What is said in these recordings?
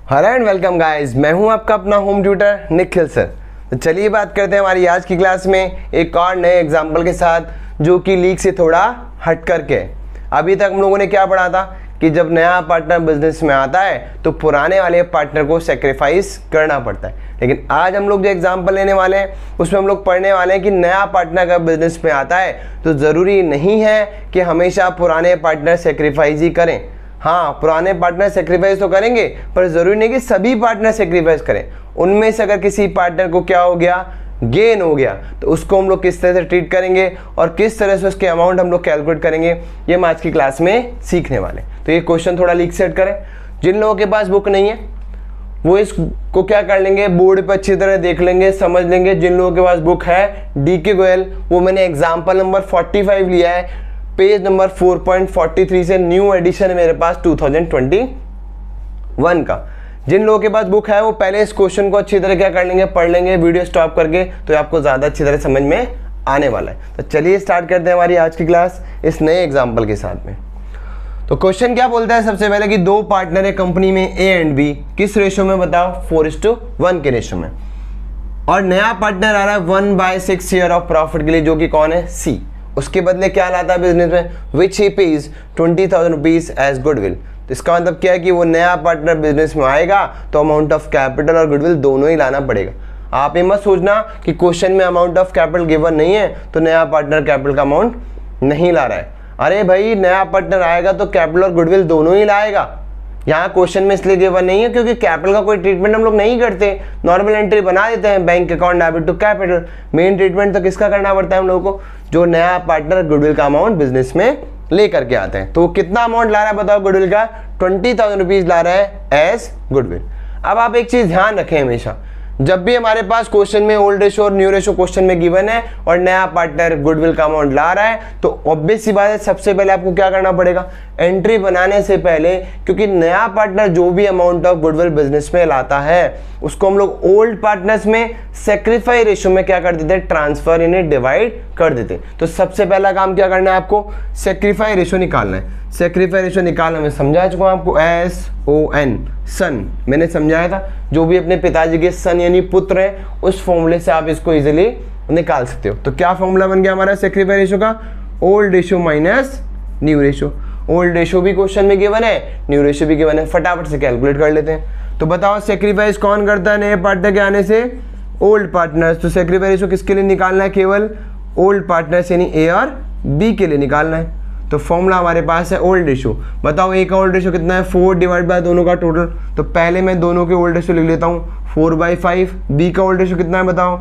Hello and welcome guys, मैं हूं आपका अपना होम ट्यूटर निखिल सर। तो चलिए बात करते हैं हमारी आज की क्लास में एक और नए एग्जाम्पल के साथ जो कि लीग से थोड़ा हट करके है। अभी तक हम लोगों ने क्या पढ़ा था कि जब नया पार्टनर बिजनेस में आता है तो पुराने वाले पार्टनर को सेक्रीफाइस करना पड़ता है। लेकिन आज हम लोग जो एग्जाम्पल लेने वाले हैं उसमें हम लोग पढ़ने वाले हैं कि नया पार्टनर का बिजनेस में आता है तो ज़रूरी नहीं है कि हमेशा पुराने पार्टनर सेक्रीफाइस ही करें। हाँ, पुराने पार्टनर सेक्रीफाइस तो करेंगे पर ज़रूरी नहीं कि सभी पार्टनर सेक्रीफाइस करें। उनमें से अगर किसी पार्टनर को क्या हो गया, गेन हो गया, तो उसको हम लोग किस तरह से ट्रीट करेंगे और किस तरह से उसके अमाउंट हम लोग कैलकुलेट करेंगे, ये हम आज की क्लास में सीखने वाले। तो ये क्वेश्चन थोड़ा लीक सेट करें। जिन लोगों के पास बुक नहीं है वो इसको क्या कर लेंगे, बोर्ड पर अच्छी तरह देख लेंगे, समझ लेंगे। जिन लोगों के पास बुक है डीके गोयल, वो मैंने एग्जाम्पल नंबर 45 लिया है, पेज नंबर 4.43 से, न्यू एडिशन है मेरे पास 2021 का। जिन लोगों के पास बुक है वो पहले इस क्वेश्चन को अच्छी तरह क्या कर लेंगे, पढ़ लेंगे वीडियो स्टॉप करके, तो आपको ज़्यादा अच्छी तरह समझ में आने वाला है। तो चलिए स्टार्ट करते हैं हमारी आज की क्लास इस नए एग्जाम्पल के साथ में। तो क्वेश्चन क्या बोलता है सबसे पहले कि दो पार्टनर है कंपनी में ए एंड बी, किस रेशो में बताओ, 4:1 के रेशो में। और नया पार्टनर आ रहा है 1/6 शेयर ऑफ प्रॉफिट के लिए, जो कि कौन है, सी। उसके बदले क्या लाता है बिजनेस में, विच ही पेज 20,000 रुपीज एज गुडविल। तो इसका मतलब क्या है कि वो नया पार्टनर बिजनेस में आएगा तो अमाउंट ऑफ कैपिटल और गुडविल दोनों ही लाना पड़ेगा। आप ये मत सोचना कि क्वेश्चन में अमाउंट ऑफ कैपिटल गिवन नहीं है तो नया पार्टनर कैपिटल का अमाउंट नहीं ला रहा है। अरे भाई, नया पार्टनर आएगा तो कैपिटल और गुडविल दोनों ही लाएगा। यहाँ क्वेश्चन में इसलिए गिवन नहीं है क्योंकि कैपिटल का कोई ट्रीटमेंट हम लोग नहीं करते, नॉर्मल एंट्री बना देते हैं, bank account debit to capital. Main treatment तो किसका करना पड़ता है हम लोगों को, जो नया पार्टनर गुडविल का अमाउंट बिजनेस में लेकर के आते हैं। तो वो कितना अमाउंट ला रहा है बताओ गुडविल का, 20,000 रुपीज ला रहा है एज गुडविल। अब आप एक चीज ध्यान रखें, हमेशा जब भी हमारे पास क्वेश्चन में ओल्ड रेशो और न्यू रेशो क्वेश्चन में गिवन है और नया पार्टनर गुडविल का अमाउंट ला रहा है, तो ऑब्वियस सी बात है सबसे पहले आपको क्या करना पड़ेगा, एंट्री बनाने से पहले, क्योंकि नया पार्टनर जो भी अमाउंट ऑफ गुडविल बिजनेस में लाता है उसको हम लोग ओल्ड पार्टनर्स में सेक्रीफाई रेशो में क्या कर देते हैं, ट्रांसफर इन्हें डिवाइड कर देते हैं। तो सबसे पहला काम क्या करना है आपको, सेक्रीफाई रेशो निकालना है। सेक्रीफाई रेशो निकालना मैं समझा चुका हूं आपको, SON, सन मैंने समझाया था। जो भी अपने पिताजी के सन यानी पुत्र है, उस फॉर्मूले से आप इसको इजीली निकाल सकते हो। तो क्या फॉर्मूला बन गया हमारा सेक्रीफाई रेशो का, old ratio minus new ratio. Old ratio भी क्वेश्चन में गिवन है, न्यू रेशो भी गिवन है, फटाफट से कैलकुलेट कर लेते हैं। तो बताओ सेक्रीफाइस कौन करता है नए पार्टनर के आने से, ओल्ड पार्टनर्स। तो सेक्रीफाई रेशो किसके लिए निकालना है, केवल ओल्ड पार्टनर्स यानी ए और बी के लिए निकालना है। तो फॉर्मूला हमारे पास है ओल्ड रेशो। बताओ ए का ओल्ड रेशो कितना है, 4 डिवाइड बाय दोनों का टोटल। तो पहले मैं दोनों के ओल्ड रेशो लिख लेता हूँ, 4/5। बी का ओल्ड रेशो कितना है बताओ,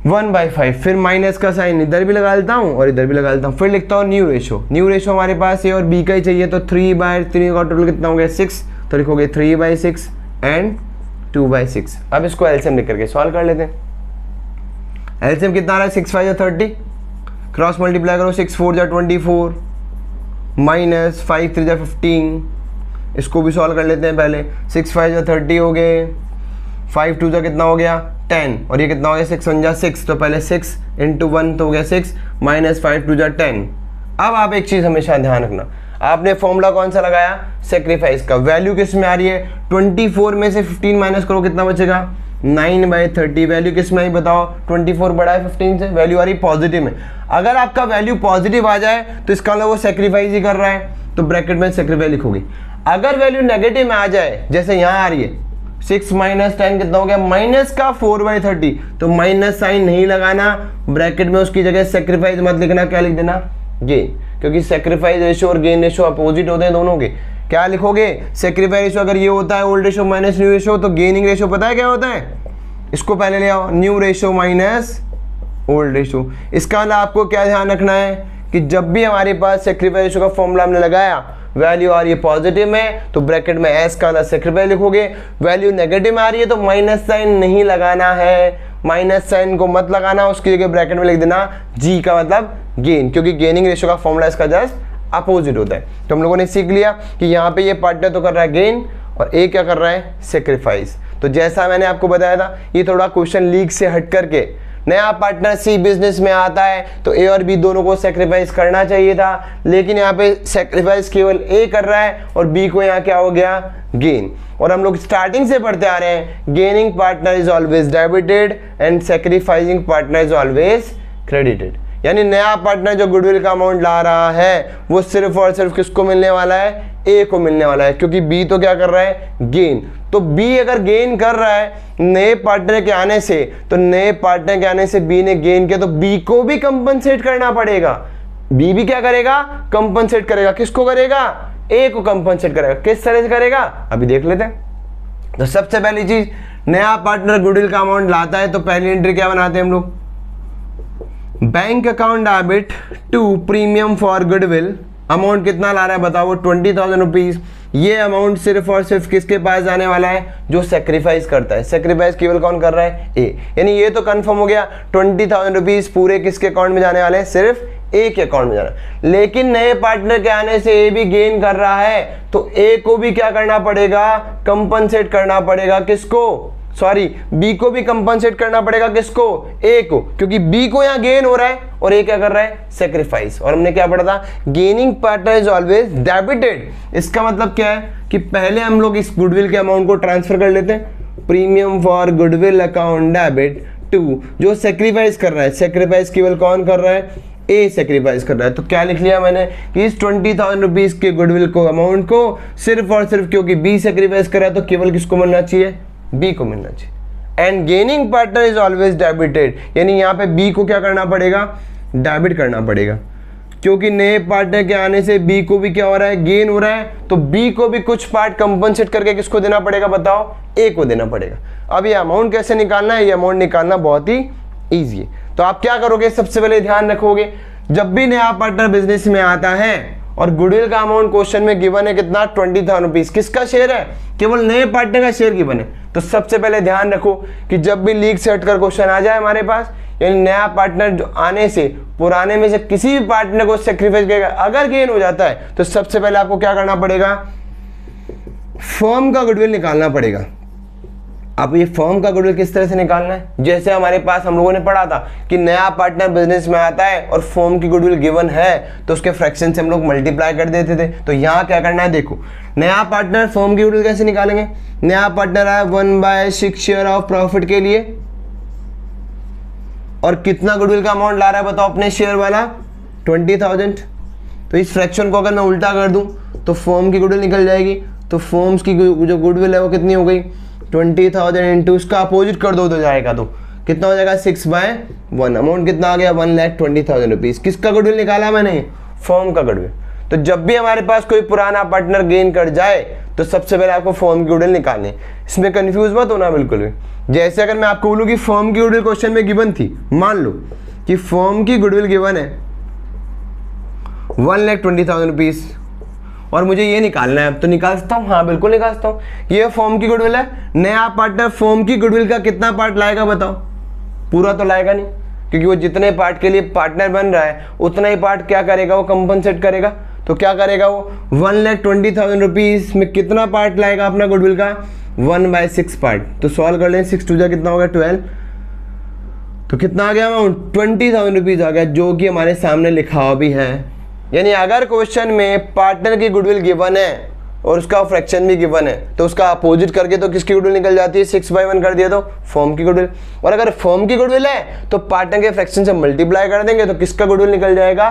1/5। फिर माइनस का साइन इधर भी लगा लेता हूँ और इधर भी लगा लेता हूँ। फिर लिखता हूँ न्यू रेशो। न्यू रेशो हमारे पास ए और बी का ही चाहिए, तो 3/3 का टोटल कितना हो गया, 6। तो लिखोगे 3/6 एंड 2/6। अब इसको एलसीएम लिख करके सॉल्व कर लेते हैं। एलसीएम कितना आ रहा है, 6×5 = 30, क्रॉस मल्टीप्लाई करो, 6×4 = 24 माइनस 5×3 = 15। इसको भी सॉल्व कर लेते हैं पहले। 6×5 = 30 हो गए, 5×2 = कितना हो गया, 10, और ये कितना हो गया, 6×1 = 6। तो पहले 6 × 1 तो हो गया 6 माइनस 5×2 = 10। अब आप एक चीज़ हमेशा ध्यान रखना, आपने फॉर्मूला कौन सा लगाया, सेक्रीफाइस का। वैल्यू किस में आ रही है, 24 में से 15 माइनस करो, कितना बचेगा, 9/30। वैल्यू किस में आई बताओ, 24 बड़ा है 15 से, वैल्यू आ रही पॉजिटिव में। अगर आपका वैल्यू पॉजिटिव आ जाए तो इसका मतलब वो सेक्रीफाइस ही कर रहा है, तो ब्रैकेट में सेक्रीफाइस लिखोगे। अगर वैल्यू नेगेटिव में आ जाए, जैसे यहाँ आ रही है 6 माइनस 10 कितना हो गया, माइनस का 4/30, तो माइनस साइन नहीं लगाना, ब्रैकेट में उसकी जगह सेक्रीफाइस मत लिखना, क्या लिख देना, गेन। क्योंकि सेक्रीफाइस रेशो और गेन रेशो अपोजिट होते हैं दोनों के। क्या लिखोगे, सेक्रीफाइस रेशो अगर ये होता है old ratio minus new ratio, तो गेनिंग रेशो पता है क्या होता है, इसको पहले ले आओ, new ratio minus old ratio. इसका मतलब आपको क्या ध्यान रखना है कि जब भी हमारे पास सेक्रीफाइस रेशो का फॉर्मूला हमने लगाया, वैल्यू आ रही है पॉजिटिव में, तो ब्रैकेट में एस का मतलब सेक्रीफाइस लिखोगे। वैल्यू नेगेटिव में आ रही है तो माइनस साइन नहीं लगाना है, माइनस साइन को मत लगाना, उसकी जगह ब्रैकेट में लिख देना जी का मतलब गेन, क्योंकि गेनिंग रेशो का फॉर्मूला इसका जस्ट अपोजिट होता है। तो हम लोगों ने सीख लिया कि यहाँ पे ये पार्टनर तो कर रहा है गेन और ए क्या कर रहा है, सेक्रीफाइस। तो जैसा मैंने आपको बताया था, ये थोड़ा क्वेश्चन लीक से हट करके नया पार्टनर सी बिजनेस में आता है तो ए और बी दोनों को सेक्रीफाइस करना चाहिए था, लेकिन यहाँ पे सेक्रीफाइस केवल ए कर रहा है और बी को यहाँ क्या हो गया, गेन। और हम लोग स्टार्टिंग से पढ़ते आ रहे हैं gaining partner is always debited and sacrificing partner is always credited. यानी नया पार्टनर जो गुडविल का अमाउंट ला रहा है वो सिर्फ और सिर्फ किसको मिलने वाला है, ए को मिलने वाला है, क्योंकि बी तो क्या कर रहा है, गेन। तो बी अगर गेन कर रहा है नए पार्टनर के आने से, तो नए पार्टनर के आने से बी ने गेन किया तो बी को भी कंपनसेट करना पड़ेगा। बी भी क्या करेगा, कंपनसेट करेगा। किसको करेगा, ए को कंपनसेट करेगा। किस तरह से करेगा अभी देख लेते हैं। तो सबसे पहली चीज, नया पार्टनर गुडविल का अमाउंट लाता है तो पहली एंट्री क्या बनाते हैं हम लोग, bank account debit to premium for goodwill. Amount कितना ला रहा है बताओ, 20,000 रुपीज। ये अमाउंट सिर्फ और सिर्फ किसके पास जाने वाला है, जो सेक्रीफाइस करता है। सेक्रीफाइस केवल कौन कर रहा है, ए। यानी ये तो कंफर्म हो गया 20,000 रुपीज पूरे किसके अकाउंट में जाने वाले हैं, सिर्फ ए के अकाउंट में जाना। लेकिन नए पार्टनर के आने से ए भी गेन कर रहा है तो ए को भी क्या करना पड़ेगा, कंपनसेट करना पड़ेगा। किसको, सॉरी बी को भी कंपनसेट करना पड़ेगा। किसको, ए को, क्योंकि बी को यहाँ गेन हो रहा है और ए क्या कर रहा है, सेक्रीफाइस। और हमने क्या पढ़ा था, gaining partner is always debited. इसका मतलब क्या है कि पहले हम लोग इस गुडविल के अमाउंट को ट्रांसफर कर लेते हैं, premium for goodwill account debit to, जो सेक्रीफाइस कर रहा है। सेक्रीफाइस केवल कौन कर रहा है, ए सेक्रीफाइस कर रहा है। तो क्या लिख लिया मैंने कि इस 20,000 रुपीज के गुडविल को अमाउंट को सिर्फ और सिर्फ क्योंकि बी सेक्रीफाइस कर रहा है तो केवल किसको मिलना चाहिए, बी को मिलना चाहिए। And gaining partner is always debited, यानी यहाँ पे बी को क्या करना पड़ेगा, डेबिट करना पड़ेगा, क्योंकि नए पार्टनर के आने से बी को भी क्या हो रहा है, गेन हो रहा है। तो बी को भी कुछ पार्ट कंपनसेट करके किसको देना पड़ेगा बताओ, ए को देना पड़ेगा। अब ये अमाउंट कैसे निकालना है, ये अमाउंट निकालना बहुत ही ईजी है। तो आप क्या करोगे, सबसे पहले ध्यान रखोगे जब भी नया पार्टनर बिजनेस में आता है और गुडविल का अमाउंट क्वेश्चन में गिवन है कितना, 20,000 रुपीज। किसका शेयर है, केवल नए पार्टनर का शेयर गिवन है। तो सबसे पहले ध्यान रखो कि जब भी लीग से हटकर क्वेश्चन आ जाए हमारे पास, यानी नया पार्टनर जो आने से पुराने में से किसी भी पार्टनर को सेक्रीफाइस करेगा, अगर गेन हो जाता है तो सबसे पहले आपको क्या करना पड़ेगा, फर्म का गुडविल निकालना पड़ेगा। अब ये फर्म का गुडविल किस तरह से निकालना है, जैसे हमारे पास हम लोगों ने पढ़ा था कि नया पार्टनर बिजनेस में आता है और फर्म की गुडविल गिवन है तो उसके फ्रैक्शन से हम लोग मल्टीप्लाई कर देते थे। तो यहाँ क्या करना है, देखो नया पार्टनर फर्म की गुडविल कैसे निकालेंगे। नया पार्टनर आया 1/6 शेयर ऑफ प्रॉफिट के लिए और कितना गुडविल का अमाउंट ला रहा है बताओ, अपने शेयर वाला 20,000। तो इस फ्रैक्शन को अगर मैं उल्टा कर दूं तो फर्म की गुडविल निकल जाएगी। तो फर्म्स की जो गुडविल है वो कितनी हो गई, 20,000 इंटू उसका अपोजिट कर दो तो जाएगा, तो कितना हो जाएगा 6/1। अमाउंट कितना आ गया, 1,20,000 रुपीज। किसका गुडविल निकाला मैंने, फर्म का गुडविल। तो जब भी हमारे पास कोई पुराना पार्टनर गेन कर जाए तो सबसे पहले आपको फर्म की गुडविल निकालनी। इसमें कंफ्यूज मत होना बिल्कुल भी। जैसे अगर मैं आपको बोलूं कि फर्म की गुडविल क्वेश्चन में गिवन थी, मान लो कि फर्म की गुडविल गिवन है 1,20,000 रुपीज और मुझे ये निकालना है, तो निकाल सकता हूँ, हाँ बिल्कुल निकाल सकता हूँ। ये फर्म की गुडविल है। नया पार्टनर फर्म की गुडविल का कितना पार्ट लाएगा बताओ, पूरा तो लाएगा नहीं, क्योंकि वो जितने पार्ट के लिए पार्टनर बन रहा है उतना ही पार्ट क्या करेगा, वो कंपनसेट करेगा। तो क्या करेगा वो 1,20,000 रुपीज में कितना पार्ट लाएगा अपना गुडविल का, 1/6 पार्ट। तो सॉल्व कर लें, 6 2 जा कितना होगा 12। तो कितना आ गया अमाउंट, 20,000 रुपीज आ गया, जो कि हमारे सामने लिखा हुआ भी है। यानी अगर क्वेश्चन में पार्टनर की गुडविल गिवन है और उसका फ्रैक्शन भी गिवन है तो उसका अपोजिट करके तो किसकी गुडविल निकल जाती है, 6/1 कर दिया तो फर्म की गुडविल। और अगर फर्म की गुडविल है तो पार्टनर के फ्रैक्शन से मल्टीप्लाई कर देंगे तो किसका गुडविल निकल जाएगा,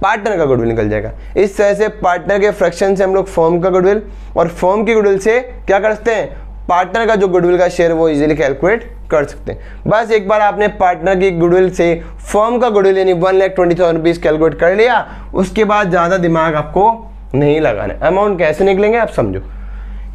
पार्टनर का गुडविल निकल जाएगा। इस तरह से पार्टनर के फ्रैक्शन से हम लोग फर्म का गुडविल और फर्म की गुडविल से क्या कर सकते हैं, पार्टनर का जो गुडविल का शेयर वो इजीली कैलकुलेट कर सकते हैं। बस एक बार आपने पार्टनर की गुडविल से फर्म का गुडविल यानी 1,20,000 रुपीज कैलकुलेट कर लिया, उसके बाद ज़्यादा दिमाग आपको नहीं लगाना। अमाउंट कैसे निकलेंगे आप समझो।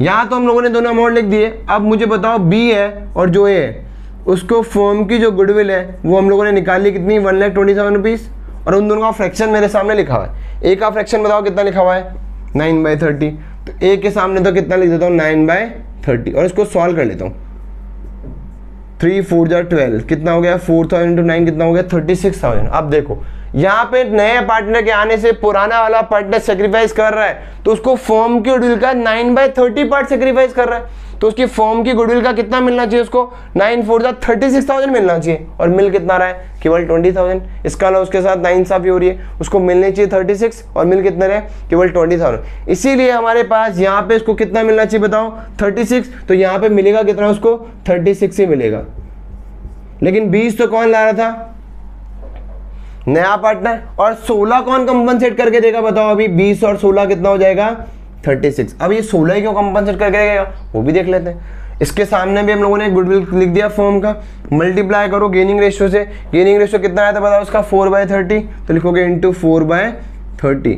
यहाँ तो हम लोगों ने दोनों अमाउंट लिख दिए। अब मुझे बताओ बी है और जो ए है उसको फर्म की जो गुडविल है वो हम लोगों ने निकाल ली कितनी, 1,20,000 रुपीज़, और उन दोनों का फ्रैक्शन मेरे सामने लिखा हुआ है। ए का फ्रैक्शन बताओ कितना लिखा हुआ है, 9/30। तो ए के सामने तो कितना लिख देता हूँ, 9/30, और इसको सॉल्व कर लेता हूँ। 3 4 जा 12, कितना हो गया, 4,000 इंटू 9 कितना हो गया, 36,000। अब देखो यहाँ पे नए पार्टनर के आने से पुराना वाला पार्टनर सेक्रीफाइस कर रहा है तो उसको फर्म की गुडविल का 9/30 पार्ट सेक्रीफाइस कर रहा है। तो उसकी फर्म की गुडविल का कितना मिलना चाहिए उसको, 9 4 जा 36,000 मिलना चाहिए, और मिल कितना रहा है, केवल 20,000। इसका अलावा उसके साथ नाइंसाफी हो रही है, उसको मिलने चाहिए 36 और मिल कितने रहे, केवल 20,000। इसीलिए हमारे पास यहाँ पे इसको कितना मिलना चाहिए बताओ, 36, तो यहाँ पे मिलेगा कितना उसको, 36 ही मिलेगा। लेकिन 20 तो कौन ला रहा था, नया पार्टनर, और 16 कौन कंपनसेट करके देगा बताओ, अभी 20 और 16 कितना हो जाएगा, 36। अब ये 16 क्यों कंपनसेट करके देगा वो भी देख लेते हैं। इसके सामने भी हम लोगों ने गुडविल लिख दिया फर्म का, मल्टीप्लाई करो गेनिंग रेशियो से, गेनिंग रेशियो कितना आया था बताओ उसका, 4/30, तो लिखोगे इंटू 4/30,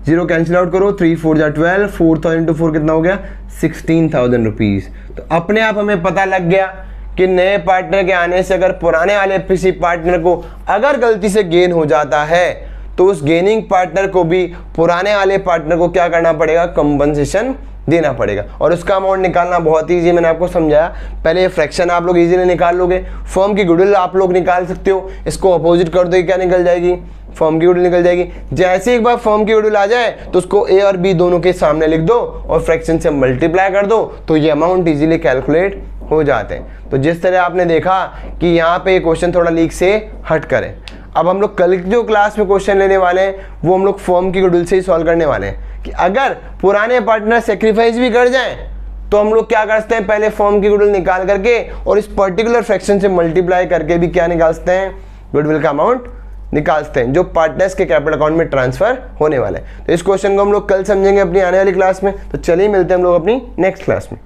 0 कैंसिल आउट करो, 3 4 जा 12, 4,000 इंटू 4 कितना हो गया, 16,000 रुपीज। तो अपने आप हमें पता लग गया कि नए पार्टनर के आने से अगर पुराने वाले किसी पार्टनर को अगर गलती से गेन हो जाता है तो उस गेनिंग पार्टनर को भी पुराने वाले पार्टनर को क्या करना पड़ेगा, कंपनसेशन देना पड़ेगा। और उसका अमाउंट निकालना बहुत ईजी, मैंने आपको समझाया। पहले ये फ्रैक्शन आप लोग इजीली निकाल लोगे, फर्म की गुडविल आप लोग निकाल सकते हो, इसको अपोजिट कर दो, क्या निकल जाएगी, फर्म की गुडविल निकल जाएगी। जैसे एक बार फर्म की गुडविल आ जाए तो उसको ए और बी दोनों के सामने लिख दो और फ्रैक्शन से मल्टीप्लाई कर दो, तो ये अमाउंट इजीली कैलकुलेट हो जाते हैं। तो जिस तरह आपने देखा कि यहाँ पे क्वेश्चन थोड़ा लीक से हट करे। अब हम लोग कल जो क्लास में क्वेश्चन लेने वाले हैं वो हम लोग फर्म की गुडविल से ही सॉल्व करने वाले हैं कि अगर पुराने पार्टनर सेक्रीफाइस भी कर जाएं तो हम लोग क्या करते हैं, पहले फर्म की गुडविल निकाल करके और इस पर्टिकुलर फ्रैक्शन से मल्टीप्लाई करके भी क्या निकालते हैं, गुडविल का अमाउंट निकालते हैं जो पार्टनर्स के कैपिटल अकाउंट में ट्रांसफर होने वाला है। तो इस क्वेश्चन को हम लोग कल समझेंगे अपनी आने वाली क्लास में। तो चलिए मिलते हैं हम लोग अपनी नेक्स्ट क्लास में।